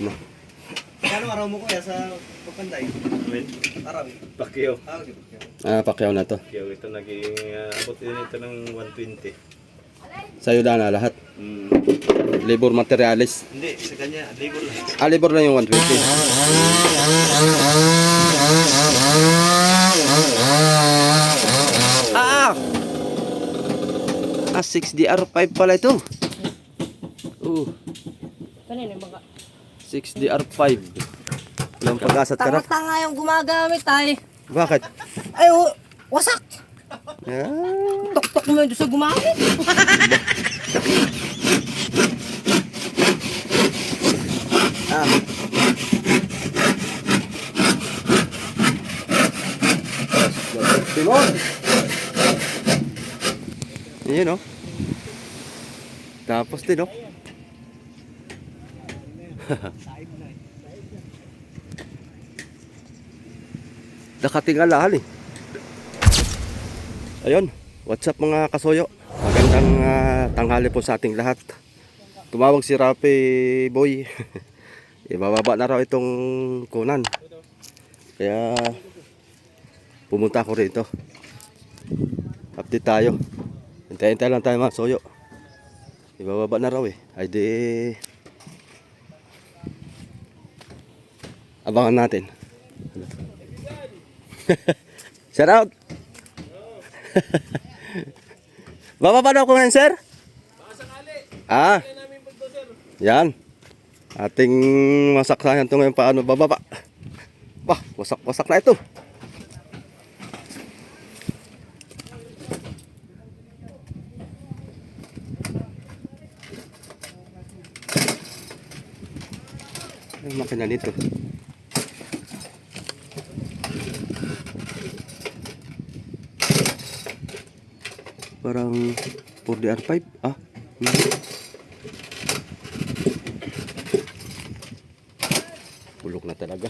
No. Kano araw mo kuya sa pagpanday? Amen. Araw. Pakyaw. Okay. Pakyaw na to. Pakyaw ito naging abot din ito ng 120. Sa'yo na lahat. Labor materialis. Hindi, sa kanya, labor lang. Labor na yung 120. Ah! 6DR5 pala ito. Kanina baka. 6DR5. Walang pag-asat ka na. Tanga-tanga yung gumagamit ay. Bakit? Ay, wasak. Ah. Tok-tok mo yun sa gumamit. Pilon. Ayan o. Tapos din o. Nakatingalahan eh. Ayun. What's up mga kasoyo? Magandang tanghali po sa ating lahat. Tumawag si Rapi Boy. Ibababa na raw itong kunan. Kaya pumunta ako rito. Update tayo. Hintay-hintay lang tayo mga soyo. Ibababa na raw eh. Ay di abangan natin. Shout out. Bababa na ako ngayon, sir? Yan. Ating masaksayan ito ngayon paano bababa. Bah, wasak-wasak na ito. Ang makina nito. Parang 4DR5. Bulok na talaga.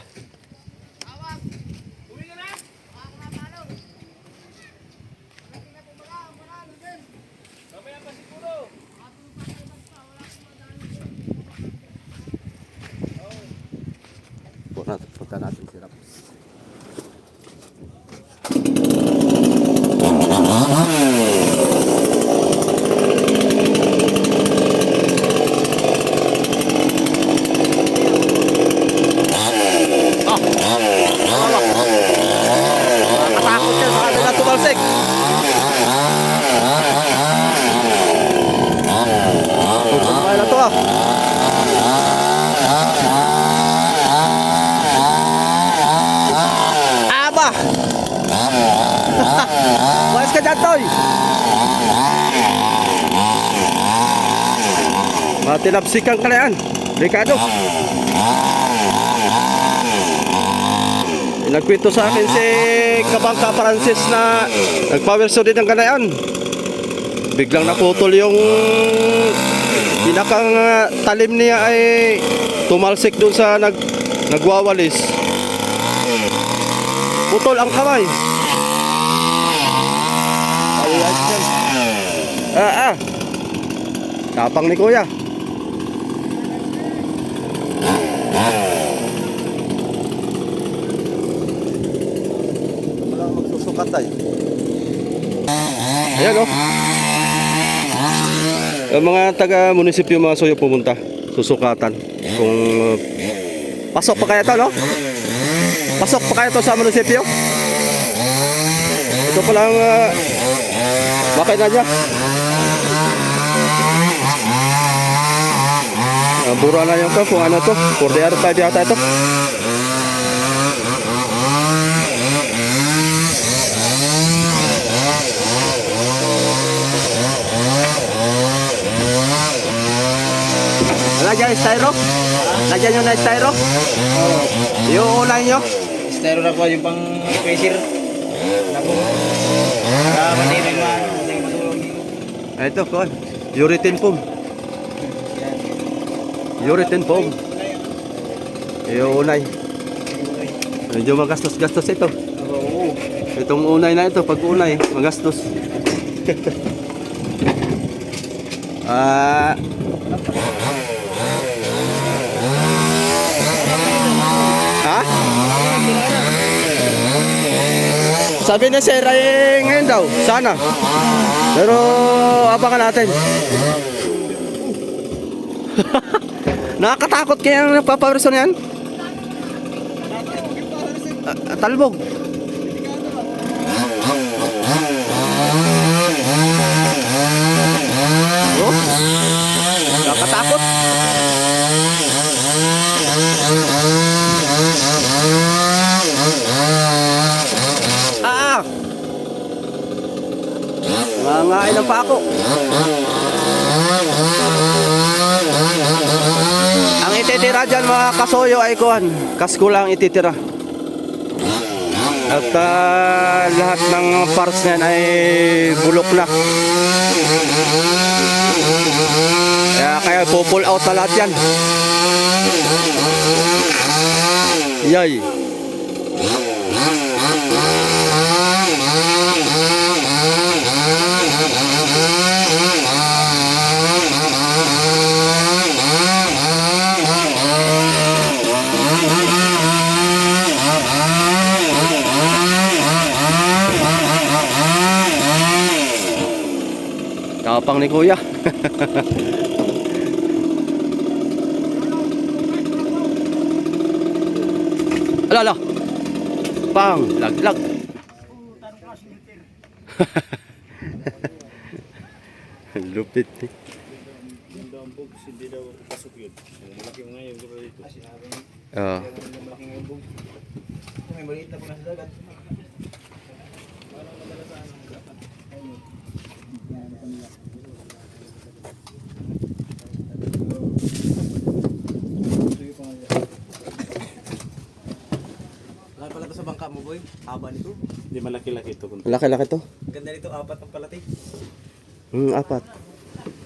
Punta natin si Raps. Nakatakot siya sa ating tumalsik. Kumain na to Aba! Bukas ka dyan, Toy! Matinapsikan ka na yan, Ricardo. Nagkwento sa akin si Kabangka Francis na nagpawerso din ng ganayan. Biglang naputol yung pinakang talim niya ay tumalsik doon sa nagwawalis. Putol ang kamay. Tapang ni Kuya. Wala magsusukat tayo. Ayan o. Mga taga-munisipyo mga soyo pumunta. Susukatan. Kung pasok pa kaya to, no? Pasok pa kaya to sa munisipyo? Ito palang makina niya. Bura na yung to kung ano to. 4DR5 yata ito. Lagyan yung styro? Lagyan nyo na styro? Yung ulay nyo? Styro na po yung pang pressure. Nako. Para matibay man. Ito ko. Urethane foam. Urethane foam. Yung unay. Medyo magastos-gastos ito. Itong unay na ito, pag unay, magastos. Sabi na sir ay ngayon daw, sana. Pero abangan natin. Nakakatakot kaya ang nagpapawerso na yan? Talbog. Oh, nakakatakot. Nangangain ng pako. Ang ititira dyan mga kasoyo ay kuhan. Kasko lang ititira. At lahat ng parts niyan ay bulok na. Kaya pull out na lahat yan. Yay. Tapang ni Kuya. Alala. Pang laglag. Lupit. Hindi daw pasok yun. Malaki mga yung guro dito. Ah. Malaki ng bug. May maliit na po na sa dagat. Lahat pala to sa bangka mo, boy. Haba nito. Hindi malaki-laki ito. Laki-laki to. Ganda nito, apat ang palati. Apat.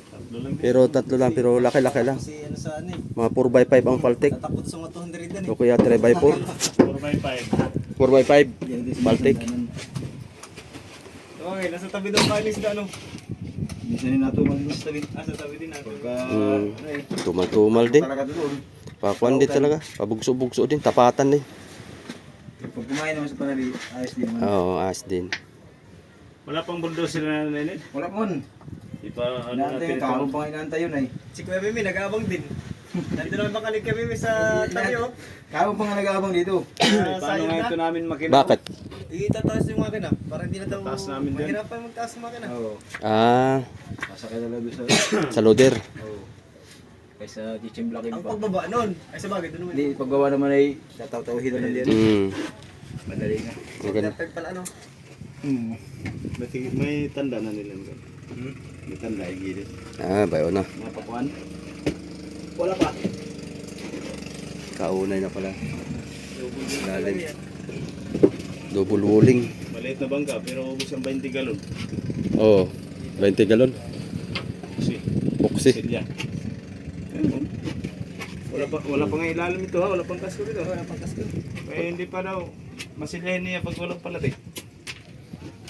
Tatlo lang. Pero tatlo lang, pero laki-laki lang. Kasi ano sa ano eh. Mga 4x5 ang paltik. Tatakot sa mga 200 din eh. O kaya 3x4. 4x5. 4x5. Paltik. Okay, nasa tabi daw kanin sila ano. Hindi siya natumal din sa tabi. Sa tabi din ako. Tumal-tumal din. Talaga doon. Pakuan din talaga. Pabugso-bugso din. Tapatan din. Pag kumain naman sa panali, ayos din naman. Oo, as din. Wala pang bulldozer na nanin. Wala mo. Di pa ano Inaantay natin yun, ito. kahapon pa nga inaantay yun ay. Si Kuya Mimi, nag-aabang din. Nandun naman bakalig kami sa tayo. Kahapon pa nga nag-aabang dito. Paano nga ito namin makina? Bakit? Itataas yung makina, para hindi na daw Taas namin din. mahirapan magtaas yung makina. Oo. Ah, Masakay na lang doon sa... sa loader. Oo. Kaysa chichimplakin pa. Ang pagbaba nun. Ay sa bagay, doon naman. Hindi, paggawa naman ay tataw-tawhin na lang din. Madali na. Maganda. Third pala ano. May tanda na nila. May tanda ay gilid. Bayo na. Mga pakuan. Wala pa. Kaunay na pala. Lalim. Double walling. Maliit na bangka pero ubos ang 20 galon. Oo, 20 galon. Kasi Puksi. silya. Wala pa nga ilalim ito ha, wala pang kasko dito. Wala pang kasko. Eh hindi pa daw masilyahin niya pag walang palatik.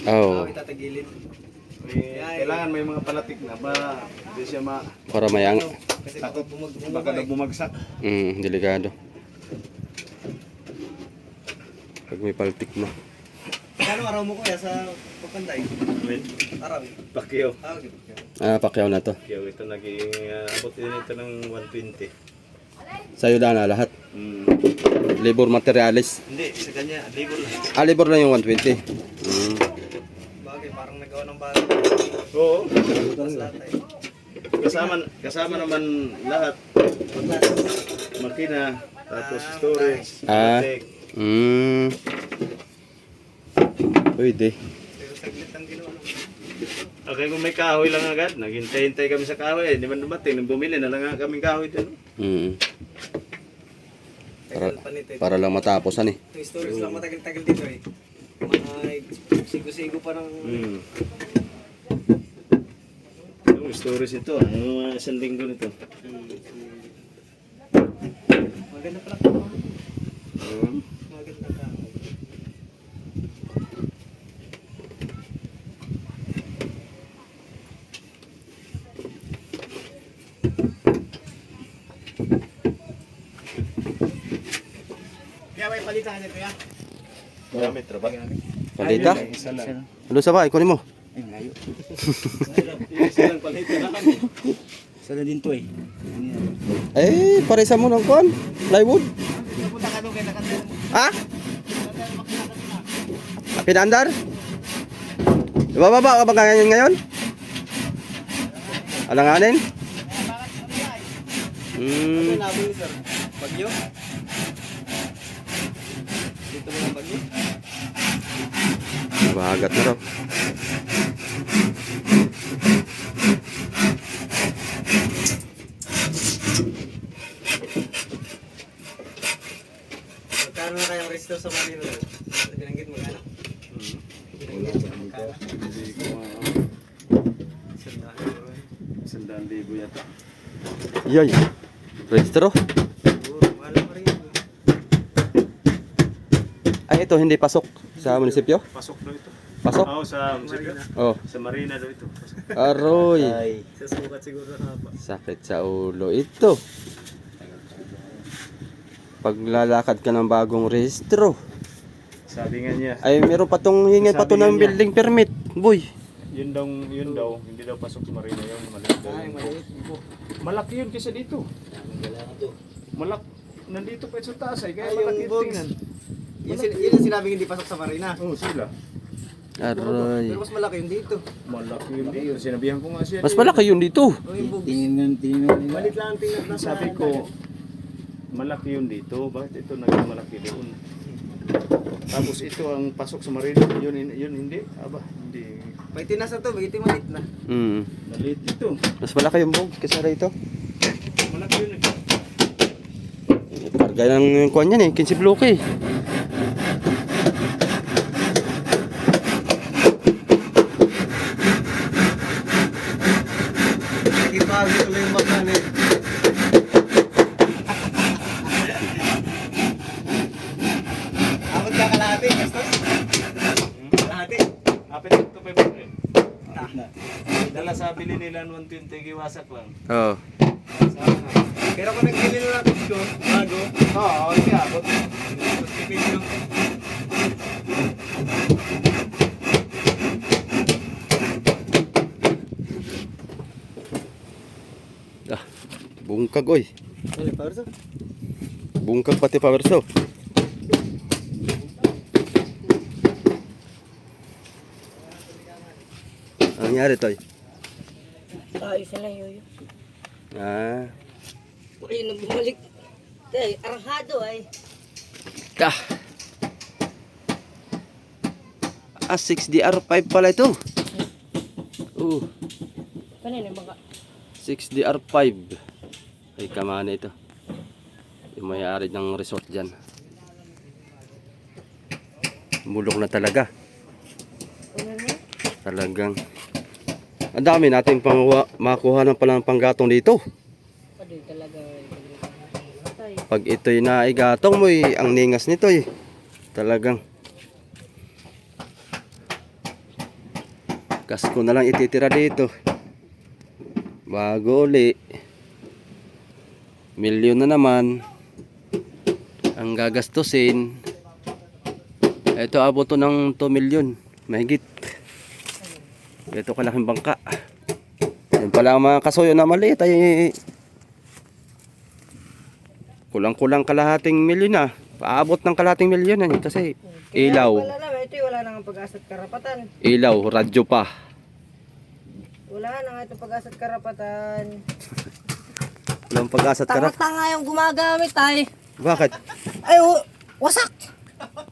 Oo, Itatagilid. Kailangan may mga palatik na ba hindi siya para mayang. Kasi takot baka daw bumagsak. Delikado. Pag may paltik na. Kano araw mo kuya sa pagkanday? Well, Araw. Pacquiao. Okay. Pakyaw na to. Pacquiao ito naging abot din ito ng 120. Sa'yo na lahat. Labor materialis. Hindi, sa kanya, labor lang. Labor lang yung 120. Bagay, parang nagawa ng bagay. Oo. Tapos lahat ay. Kasama naman lahat. Makina, tapos storage, electric. Pwede. Pero saglit ang ginawa. Okay, kung may kahoy lang agad, naghintay-hintay kami sa kahoy. Hindi man dumating, nang bumili na lang nga kaming kahoy dyan. Para lang mataposan eh. Yung storage lang matagal-tagal dito eh. Mga sigo-sigo pa ng... Yung storage ito, ano isang linggo nito. Maganda pala. Maganda ka. Kaya may palitan niya kuya. Diameter ba? Palita? Ayun, isa lang. Ano sa ba? Ikunin mo. Ay, layo. Isa lang palita na kami. Isa na din to eh. Eh, paresa mo ng kuan. Plywood. Napunta ka doon kay nakandun. Ha? Pinandar? Bababa ka ba ganyan ngayon? Alanganin? Ano nabi ni sir? Bagyo? Dito mo ng bagyo? Bagat na raw. Magkano na kayang resto sa Manila? Binanggit mo gano'n? Sandaan libo yata. Yay. Registro? Mahal pa rin. Ay, ito hindi pasok sa munisipyo? Pasok daw ito. Pasok? Oo, sa Marina. Oh. Sa Marina daw ito. Pasok. Aroy. Sa sukat siguro na haba. Sakit sa ulo ito. Paglalakad ka ng bagong rehistro. Sabi nga niya, Ay, meron pa tong hingin pa to Sabi ng nga niya. building permit. Boy. yun daw, hindi daw pasok sa Marina yun. Maliit daw Ay, yun. maliit. Malaki yun kaysa dito. Nandito pa sa taas ay kaya Ay, yung malaki yung box. tingnan. Yun ang sinabing hindi pasok sa Marina. Oo, sila. Aroy. Pero mas malaki yung dito. Malaki yun dito. Sinabihan ko nga siya. Mas malaki yun dito. O yung bugs. Tingnan. Malit lang ang tingnan na Sabi ko, malaki yun dito. Bakit ito naging malaki doon? Tapos ito ang pasok sa Marina. Yun hindi. Aba, hindi. Pag tinasa to, bagiti malit na. Mm. Maliit ito. Mas malaki yung bog kaysa rito. Malaki yun eh. Parga ng kuan yan eh. 15 bloke eh. Ipagod tuloy yung baklan eh. Abot ka kalahati, gastos? Kalahati. Apit ito 500. Dala sa bili nila 120 giwasak lang. Oo. Pero kung nagbili na natin ko, bago, Oo, hindi abot. mas tipid yung Ah, bungkag oy. Ano, power to? Bungkag pati pawerso. Ano nangyari toy? Ayos na lang yun. Ah. Ay, bumalik. Ay, arahado ay. Ah. 6DR5 pala ito. Kanina baka. 6DR5. Ay, kamana ito. Yung may-ari ng resort dyan. Bulok na talaga. Ano na? Talagang. Ang dami natin makuha ng palang panggatong dito. Adoy talaga. Patay. Pag ito'y naigatong mo, ang ningas nito eh. Talagang. Kasko na lang ititira dito. Bago uli. Milyon na naman ang gagastusin. Ito abot to ng 2 milyon. Mahigit. Ito kalaking bangka. Yan pala ang mga kasuyo na maliit ay kulang-kulang kalahating milyon na. Paabot ng kalahating milyon na kasi ilaw. Wala na, ito wala nang pag-asa at karapatan. Ilaw, radyo pa. Wala na ito pag-asa at karapatan. Walang pag-asa at karap. Tanga-tanga yung gumagamit ay. Bakit? Ay, wasak.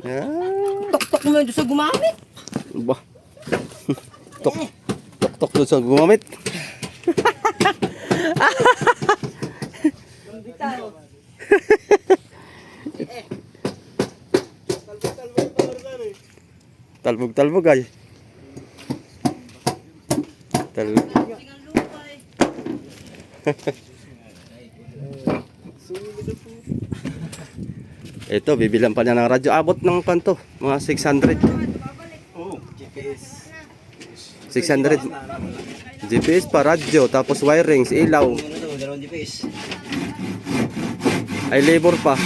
Ah, Tok-tok mo yun doon sa gumamit. ba? Tok-tok doon sa gumamit. Bitaw. Talbog-talbog ay. Tingnan lupa eh. Ito, bibilan pa niya ng radyo. Abot ng panto, mga 600. Oo. GPS. 600. GPS pa, radyo, tapos wirings, ilaw. Ano to, dalawang GPS. Ay labor pa.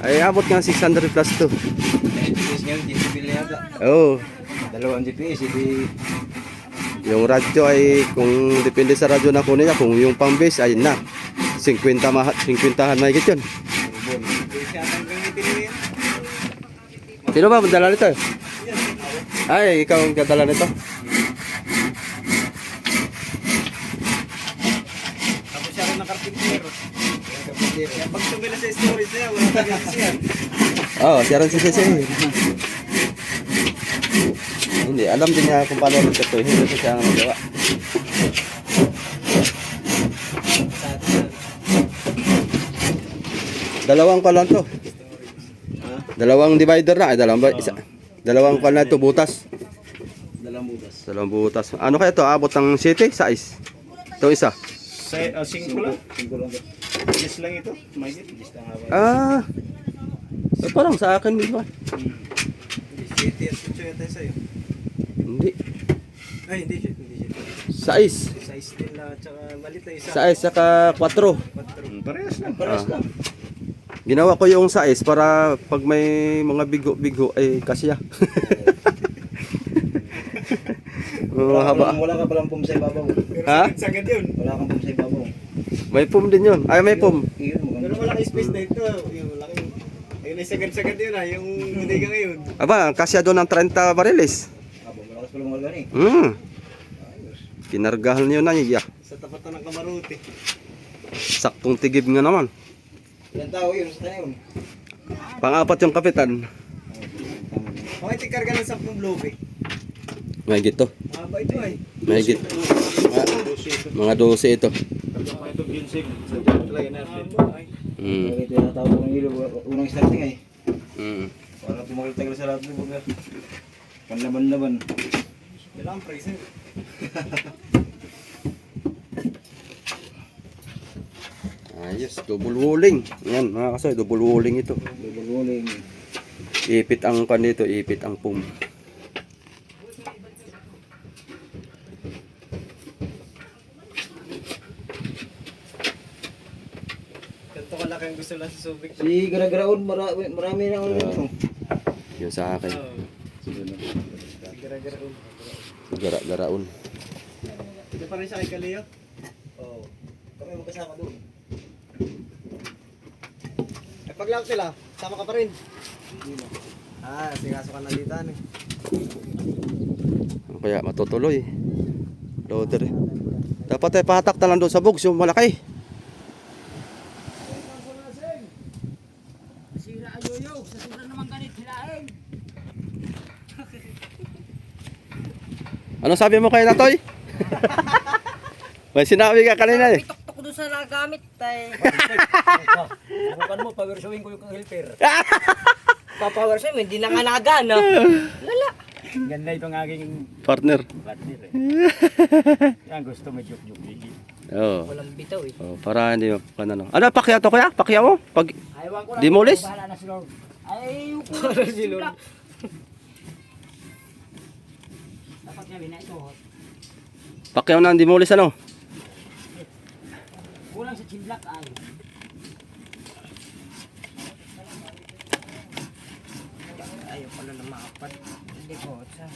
Ay abot nga 600 plus to. Kahit GPS ngayon, 15 billion yan. Oo. Dalawang GPS, hindi. Yung radyo ay kung depende sa radyo na kunin niya, kung yung pang-base ay na 50 50han mahigit yun. Sino ba magdala nito? Ay, ikaw ang dadala nito. Tapos siya rin ng karpintero. Kaya pag tumila sa storage na yan, wala tayo siya. Oo, siya rin si Sisi. Hindi, alam din niya kung paano rin ito. Hindi siya ang magawa. Dalawang pa lang to. Dalawang divider na. Ay, dalawang pa na ito, butas. Dalawang butas. Dalawang butas. Ano kaya ito? Abot ng city? Size? Ito isa. Sa 5 lang. 5 lang. Yes lang ito. Mahigit. Ah. Parang sa akin mismo. City at sityo yata sa'yo. Hindi. Ay, hindi siya. Size. Size din lang, tsaka malit na isa. Size saka 4. Parehas lang. Ah. Ginawa ko yung size para pag may mga bigo-bigo ay kasya. Oh, haba. Wala ka palang pum sa ibabaw. Ha? Sagad yun. Wala kang pum sa ibabaw. May pum din yun. Ay, may pum. Pero malaki space na ito. Yung malaki. Ayun ay sagad-sagad yun ha. Yung bodega ngayon. Aba, kasya doon ng 30 bariles. Malakas pala mga gani. Kinargahan niyo na niya. Sa tapat na ng Kamaruti. Saktong tigib nga naman. Ilan tao yun sa tayo yun? Pang-apat yung kapitan. Okay, tikarga ng 10 bloke. May gito. Haba ito ay. May git. Mga 12 ito. Ito ginsig. Sa dyan talaga natin. Ito yung natawag ng ilo. Unang starting ay. Para tumagal-tagal sa lahat ng mga. Panlaban-laban. Kailangan price eh. Ayos, double walling. Yan, mga kasoy, double walling ito. Double rolling. Ipit ang pan dito, ipit ang pum. Ganito kalaki ang gusto lang sa Subic. Si Garagaraon, marami na ano. Yun sa akin. Si Garagaraon. Gara-garaon. Ito pa rin siya kay Kaleo? Oo. Kami magkasama doon. Eh pag-lock nila, sama ka pa rin. Ah, sikaso ka na dito ano. Kaya matutuloy. Loader eh. Dapat ay patak na lang doon sa bugs, yung malaki. Sira ayoyo, sa sira naman ganit hilain. Ano sabi mo kay Natoy? May sinabi ka kanina eh. Pitok-tok doon sa nagamit tay. Subukan mo, power-showing ko yung helper. Papower siya, hindi na kanaga no. Lala. Ganda itong aking Partner. partner eh. Yan gusto may joke-joke. Oo. Walang bitaw eh. Oh, para hindi ano. Ano pakya to kaya? Pakya mo? Pag Ayaw ko Demolish? Bahala na si Lord. Ay, ko si Lord. Dapat niya na ito. pakya mo na ang demolish ano? Kulang sa chiblak ay. Ayaw pala na maapat. Hindi ko sa.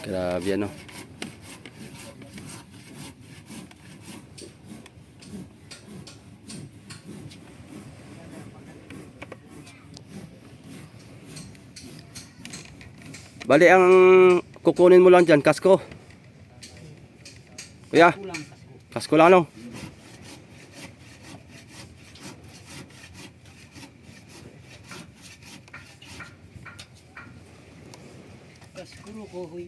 Grabe ano. Bali ang kukunin mo lang dyan, kasko. Kuya, Kulang sa. kasko lang ano? Kaskuro ko huy.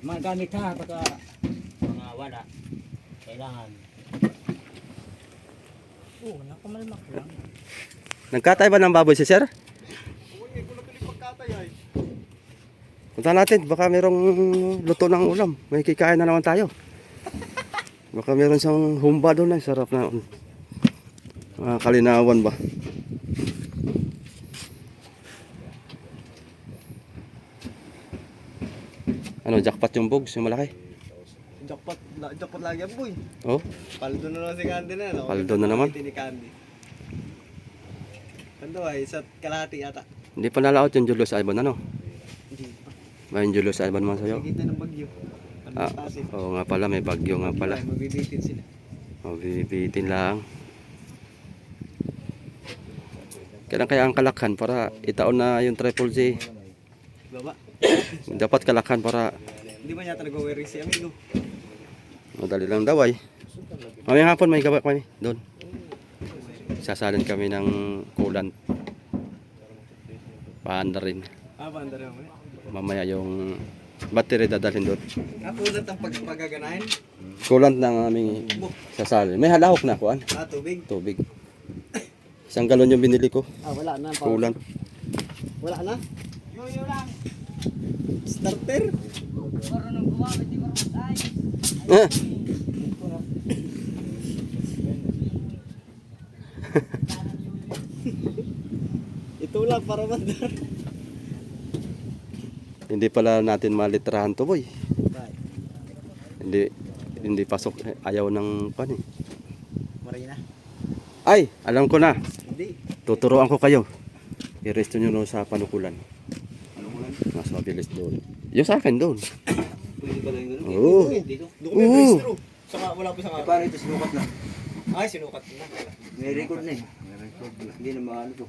Mga gamit ha, pagka mga wala. Kailangan. Oo, nakamalmak lang. Nagkatay ba ng baboy si sir? Punta natin, baka merong luto ng ulam. May kikain na naman tayo. Baka meron siyang humba doon ay sarap na. Kalinawan ba? Ano, jackpot yung bugs, yung malaki. Jackpot lagi yan boy. Oh, Paldo na naman si Candy na. No? Paldo na naman. Ni Candy. Paldo ay sa kalahati yata. Hindi pa nalaot yung Julius Ivan ano? May yung Julius Ivan man sa'yo? Kita ng bagyo. Ah, oo nga pala, may bagyo nga pala. Mabibitin sila. Mabibitin lang. Kailan kaya ang kalakhan para itaon na yung Triple J? Baba. Dapat kalakhan para Hindi ba yata nag-worry si amigo? madali lang daw ay. Mamayang hapon may gawa kami doon. Sasalin kami ng coolant. Paanda rin. Banda rin mo. Mamaya yung battery dadalhin doon. Ulat ang pagaganahin. Coolant ng aming sasalin. May halahok na kuan. Tubig. Tubig. Isang galon yung binili ko. Wala na. Coolant. Wala na. Yo lang. Starter. Marunong gumamit, di marunong tayo. Eh. Ito lang para mandar. Hindi pala natin malitrahan to boy. Hindi pasok. Ayaw ng pan eh. Marina. Ay, alam ko na. Hindi. Tuturuan ko kayo. I-resto nyo no sa panukulan. Panukulan? Mas mabilis doon. Yung sa akin doon. Pwede pala yung gano'n. Oo. Dito. Doon may registro. Saka wala pa sa paano ito sinukat na? Ay, sinukat na. May record na eh. Hindi na maano to.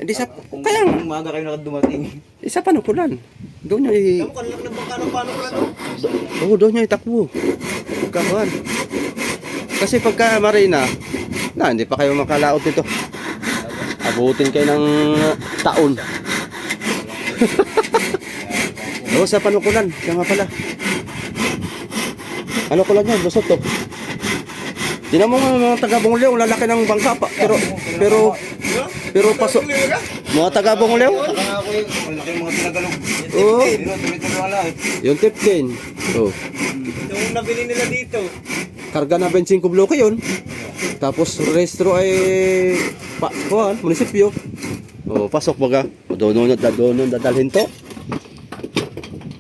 Hindi sa Kung kaya kung maaga kayo nakadumating. isa panukulan. Doon nyo i Kamu lang ng bangka ng panukulan to. Oo, doon nyo itakbo. Pagkakuan. Kasi pagka marina, hindi pa kayo makalaot nito. Abutin kayo ng taon. Oo, sa panukulan. Siya nga pala. Ano ko lang yan, lusot to. Tinan mo nga mga taga-Bongleo, lalaki ng bangka pa. Pero pasok. Mga taga-Bongleo? Saka nga ako yung malaki mga tinagalog. Oo. Pero tuloy-tuloy wala eh. Yung tip 10. Oh. Yung nabili nila dito. Karga na 25 bloke yun. Tapos restro ay munisipyo. Oh, pasok baga. Doon dadalhin to.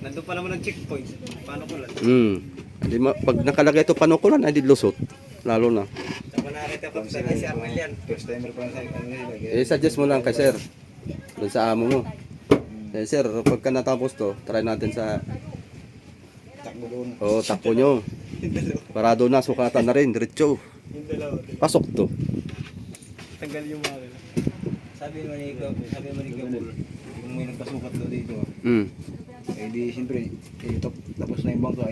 Nandun pa naman ang checkpoint. Panukulan. Hindi pag nakalagay ito panukulan ay di lusot. Lalo na. Saka nakakita pa sa si Armel yan. First timer pa lang sa Suggest mo lang kay sir. Doon sa amo mo. Eh, sir, pagka natapos to, try natin sa takbo doon. takbo nyo. Parado na, sukatan na rin, diretso. Yung dalawa. Pasok to. Tanggal yung mga sabi mo ni Gabul, kung may nagpasukat daw dito, eh di siyempre, tapos na yung bangka,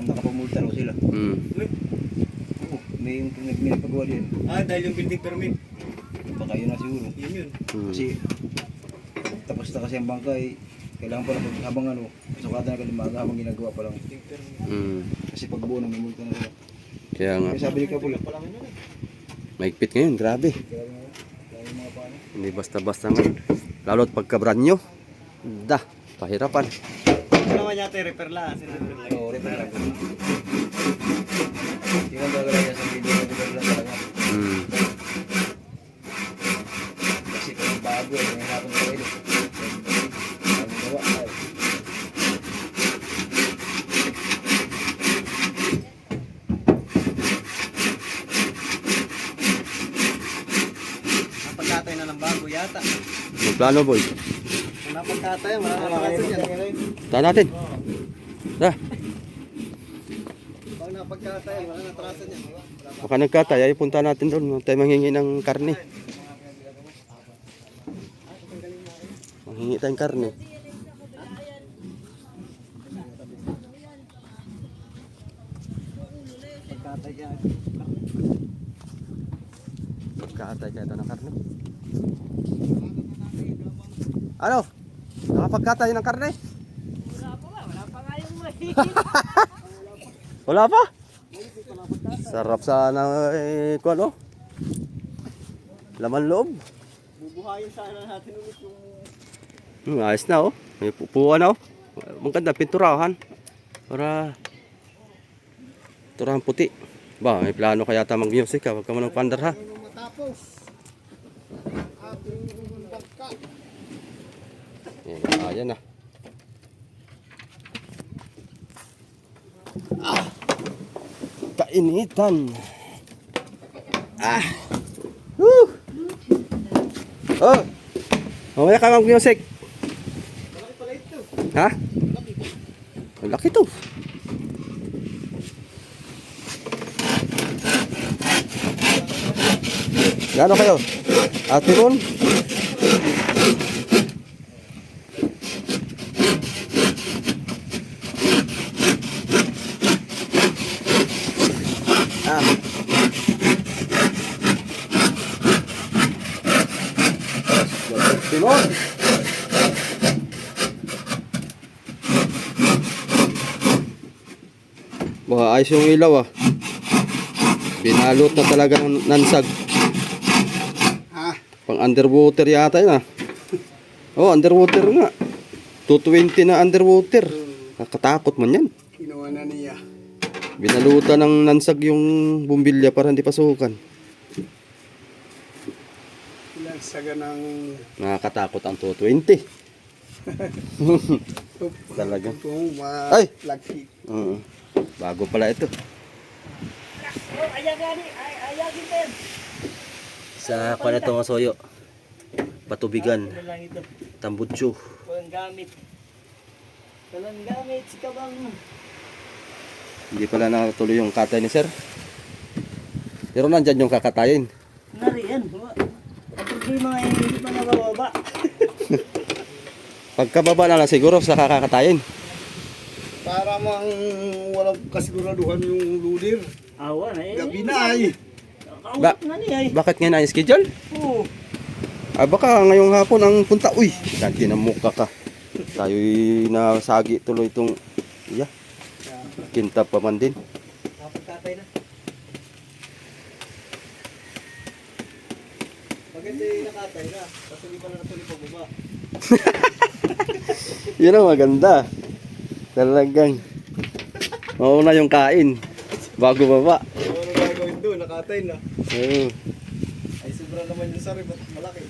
nakapamulta raw sila. May yung nagpagawa din. Dahil yung building permit. Baka yun na siguro. Yun. Kasi, tapos na kasi ang bangka, kailangan pa lang habang sukatan na kalimaga habang ginagawa pa lang. Kasi pag buo na may multa na sila. Kaya nga, Sabi ni Gabul, maigpit ngayon, grabe. Hindi basta-basta ngayon. Lalo't pagka-brand nyo, pahirapan. Ano naman yata, repair lang. Oo, repair lang. Yung ang gagawin sa video, repair lang talaga. Kasi kung bago, may hapon ko ito. Ang gawa tayo. Napagkatay na ng bago yata. Yung plano boy. Kung napagkatay, wala na traso yan. Tahan natin. Pag napagkatay, wala na traso yan. Baka nagkatay, ay punta natin doon. Tayo manghingi ng karne. Manghingi tayong karne. Pagkatay yan. Pagkatay kaya ito ng karne. Ano? Nakapagkatay ng karne? Wala pa nga yung may. Wala pa? Sarap sana kung ano? Laman loob. Bubuhayin sana natin ulit yung... Ayos na oh. May pupuan na oh. Maganda pinturahan. Para pinturahan puti. Ba, may plano kaya ta mag-music ha. Huwag ka manong pandar ha. Matapos ating bangka. Ayan na. Kainitan. Woo! Oh! Mamaya ka mag-music. Ha? Ang laki to. Gano kayo? Ate Ron? Timon. Wah, ayos yung ilaw ah. Binalot na talaga ng nansag. Pang underwater yata yun ah. Oh, underwater nga. 220 na underwater. Nakatakot man yan. Ginawa na niya. Binalutan ng nansag yung bumbilya para hindi pasukan. Lansaga ng Nakakatakot ang 220. Talaga. Ay! laki. Bago pala ito. Sa kanya itong soyo. Patubigan. Tambutso. Walang gamit. Walang gamit si Kabang. Hindi pala natuloy yung katay ni sir. Pero nandyan yung kakatayin. Nariyan. Ang problema ay hindi pa nabababa. Pagkababa na lang siguro sa kakatayin. Para mang walang kasiguraduhan yung ludir. Awa na eh. Gabi na ay. Kausap na niya eh. Bakit nga na-schedule? Oo. Ah, baka ngayong hapon ang punta. Uy, ganti na mukha ka. Tayo'y nasagi tuloy itong kintab pa man din. Kapagkatay na. Bakit nakatay na? Kasi hindi pa na natuloy pababa. Yun ang maganda. Talagang mauna yung kain bago baba. Ano gagawin doon? Nakatay na. Oo. Ay sobra naman yung sarip at malaki.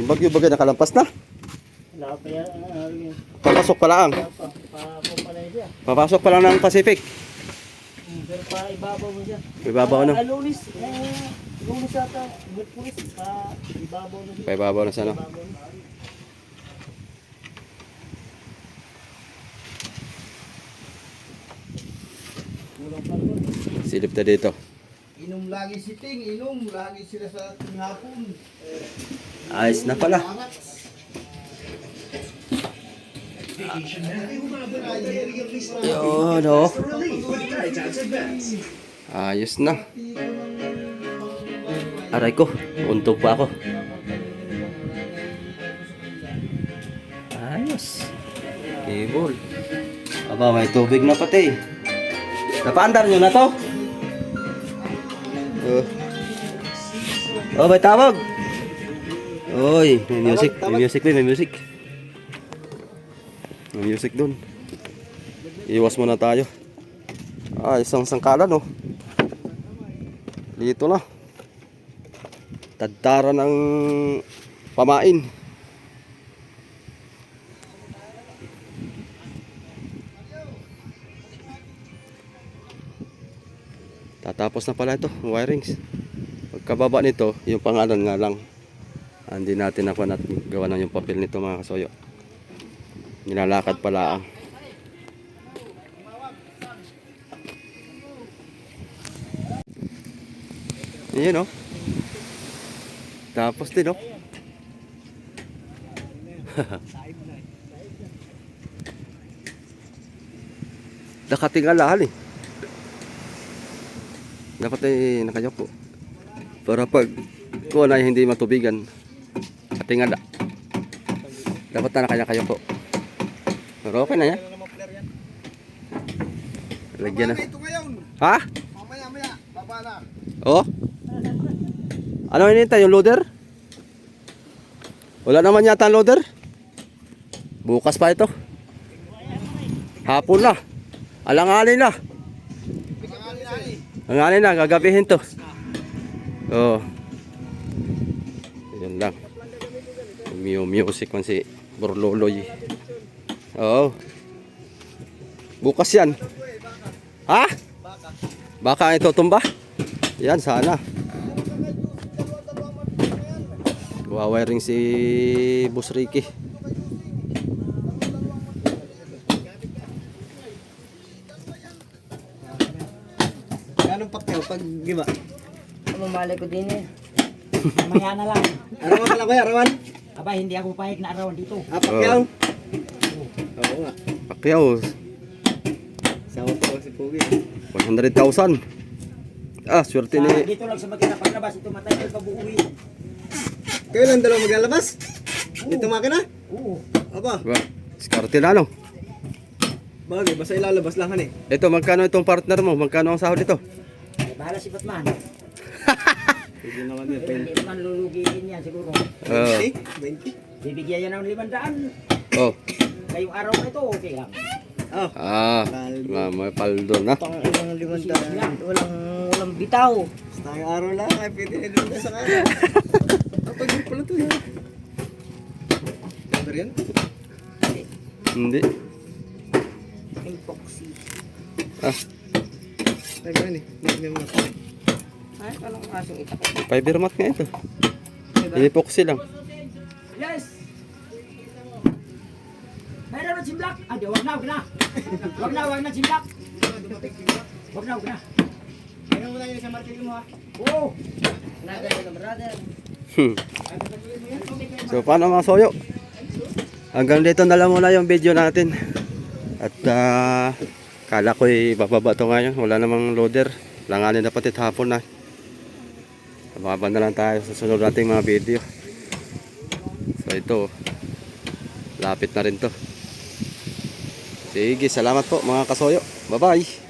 Yung bagyo-bagyo nakalampas na. Wala pa yan. Papasok pa lang. Pa na siya. Papasok pa lang ng Pacific. Pero pa ibabaw mo siya. Ibabaw na. Lunis. Lunis ata. Merkulis. Pa ibabaw na siya. Paibabaw na sana. Ibabaw na. Kulang pa naman. Silip na dito. Inom lagi si Ting, inom lagi sila sa hapon. Ayos na pala. Yun o. Ayos na. Aray ko, untog pa ako. Ayos. Cable. Aba, may tubig na pati. Napaandar nyo na to? Oh, may tawag. Oy, may music, may music, may music. May music dun. Iwas muna tayo. Ah, isang sangkalan oh. Dito na. Tadtara ng pamain. Tatapos na pala ito, wirings. Pagkababa nito, yung pangalan nga lang. Hindi natin nakuha at gawa na yung papel nito mga kasoyo. Nilalakad pala ang. Ayan o. Tapos din o. Nakatingalahan eh. Dapat ay nakayoko. Para pag kuha na hindi matubigan. Katingala. Dapat na nakayoko. Pero okay na yan. Lagyan na. Ito ngayon. Ha? Mamaya, baba na. Oh? Ano hinihintay? Yung loader? Wala naman yata ang loader? Bukas pa ito. Hapon na. Alanganin na. Alanganin na. Gagabihin to. Oh. Yan lang. Music man si Borloloy. Oo. Bukas yan. Ha? Baka ito tumba? Yan, sana. Wawiring si Boss Ricky. Anong pakyaw pag giba? Mamali ko din eh. Mamaya na lang. Arawan ka lang kuya, arawan? Aba, hindi ako pahig na arawan dito. Pakyaw? Oo nga. Pacquiao, Sama po si Pogi. 100,000. Ah, swerte ni... Dito lang sa makina paglabas, ito matagal pa buuwi. Kayo lang dalawa maglalabas? Dito makina? Oo. Aba, Ba, diskarte na, no? bagay, basta ilalabas lang han eh. Ito, magkano itong partner mo? Magkano ang sahod ito? Eh, bahala si Batman. Pwede naman yan. Hindi naman lulugiin yan siguro. 20? Bibigyan yan ng 500. Oh. Ngayong araw na ito, okay lang. Oh. Ah, may paldo na. Pang ilang Lang, walang bitaw. Basta yung araw lang, ay pwede na doon sa kanya. Kapag yung pala ito yan. Number yan? Hindi. Epoxy. Ah, Ay, gano'n eh. Hindi mo na. Ay, anong kasong itak? fiber mat nga ito. Epoxy lang. Yes! Mayroon na simblak. Ah, di, wag na, wag na. Wag na simblak. Wag na. Ayaw mo na yun sa martilyo mo ha. Oo. Brother, brother. So, paano mga soyo? Hanggang dito na lang muna yung video natin. At kala ko bababa ito ngayon. Wala namang loader. Langanin na pati hapon na. Bababa na lang tayo sa sunod nating mga video. So ito, lapit na rin to. Sige, salamat po mga kasoyo. Bye bye.